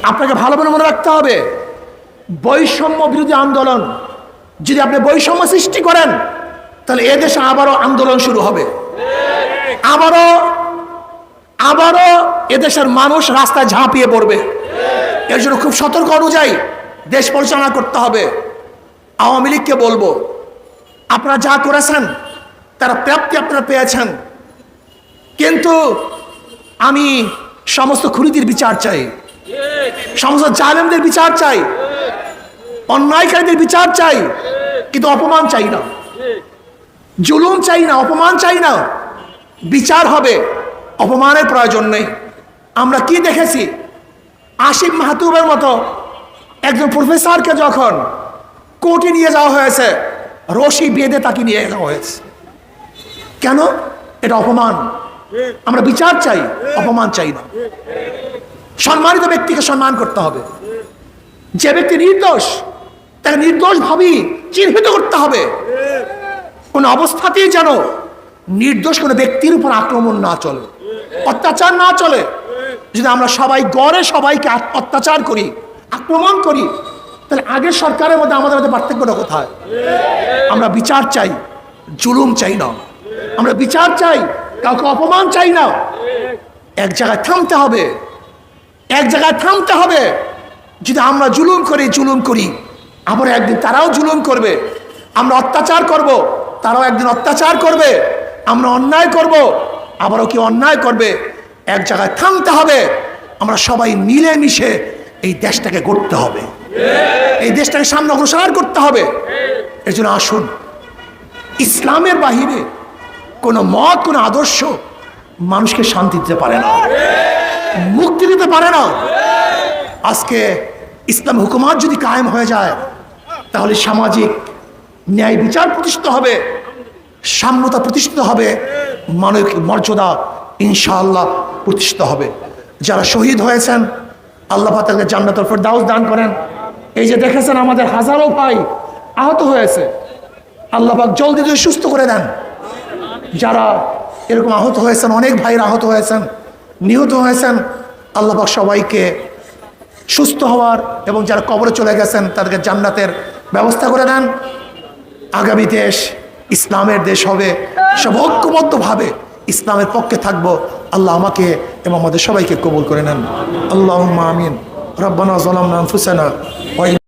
আপনাকে ভালোভাবে মনে রাখতে হবে, বৈষম্য বিরোধী আন্দোলন যদি আপনি বৈষম্য সৃষ্টি করেন, তাহলে এদেশে আবারও আন্দোলন শুরু হবে, আবারও এদেশের মানুষ রাস্তায় ঝাঁপিয়ে পড়বে। এর জন্য খুব সতর্ক অনুযায়ী দেশ পরিচালনা করতে হবে। আওয়ামী লীগকে বলবো, আপনারা যা করেছেন তারা প্রাপ্তি আপনারা পেয়েছেন, কিন্তু আমি সমস্ত খুনিদের বিচার চাই, সমস্ত জালেমদের বিচার চাই, অন্যায়কারীদের বিচার চাই, কিন্তু অপমান চাই না, জুলুম চাই না, অপমান চাই না। বিচার হবে, অপমানের প্রয়োজন নেই। আমরা কি দেখেছি, আসিফ মাহতুবের মতো একজন প্রফেসরকে যখন কোর্টে নিয়ে যাওয়া হয়েছে, রশি বেঁধে তাকে নিয়ে যাওয়া হয়েছে। কেন? এটা অপমান। আমরা বিচার চাই, অপমান চাই না। সম্মানিত ব্যক্তিকে সম্মান করতে হবে। যে ব্যক্তি নির্দোষ তাকে নির্দোষ ভাবেই চিহ্নিত করতে হবে। কোন অবস্থাতেই যেন নির্দোষ কোনো ব্যক্তির উপর আক্রমণ না চলে, অত্যাচার না চলে। যদি আমরা সবাই গড়ে সবাইকে অত্যাচার করি, আক্রমণ করি, তাহলে আগের সরকারের মধ্যে আমাদের মধ্যে পার্থক্যটা কোথায়? আমরা বিচার চাই, জুলুম চাই না। আমরা বিচার চাই, কাউকে অপমান চাই না। এক জায়গায় থামতে হবে, এক জায়গায় থামতে হবে। যদি আমরা জুলুম করি, আবার একদিন তারাও জুলুম করবে। আমরা অত্যাচার করব, তারাও একদিন অত্যাচার করবে। আমরা অন্যায় করব, আবারও কি অন্যায় করবে। এক জায়গায় থামতে হবে। আমরা সবাই মিলেমিশে এই দেশটাকে গড়তে হবে, এই দেশটাকে সামনে অগ্রসর করতে হবে। এর জন্য আসুন, ইসলামের বাহিরে কোনো মত, কোনো আদর্শ মানুষকে শান্তি দিতে পারে না, মুক্তি দিতে পারে না। আজকে ইসলাম হুকুমাত যদি কায়েম হয়ে যায়, তাহলে সামাজিক ন্যায় বিচার প্রতিষ্ঠিত হবে, সাম্যতা প্রতিষ্ঠিত হবে, মানবিক মর্যাদা ইনশাআল্লাহ প্রতিষ্ঠিত হবে। যারা শহীদ হয়েছেন, আল্লাহ পাক তাদেরকে জান্নাতুল ফেরদাউস দান করেন। এই যে দেখেছেন আমাদের হাজারো ভাই আহত হয়েছে, আল্লাহ পাক জলদি সুস্থ করে দেন। যারা এরকম আহত হয়েছেন, অনেক ভাইরা আহত হয়েছেন, নিহত হয়েছেন, আল্লাহ পাক সবাইকে সুস্থ হওয়ার এবং যারা কবরে চলে গেছেন তাদেরকে জান্নাতের ব্যবস্থা করে দেন। আগামী দেশ ইসলামের দেশ হবে, সব ঐক্যবদ্ধভাবে ইসলামের পক্ষে থাকবো। আল্লাহ আমাকে এবং আমাদের সবাইকে কবুল করে নেন। আল্লাহুম্মা আমিন। রব্বানা যালামনা আনফুসানা ওয়া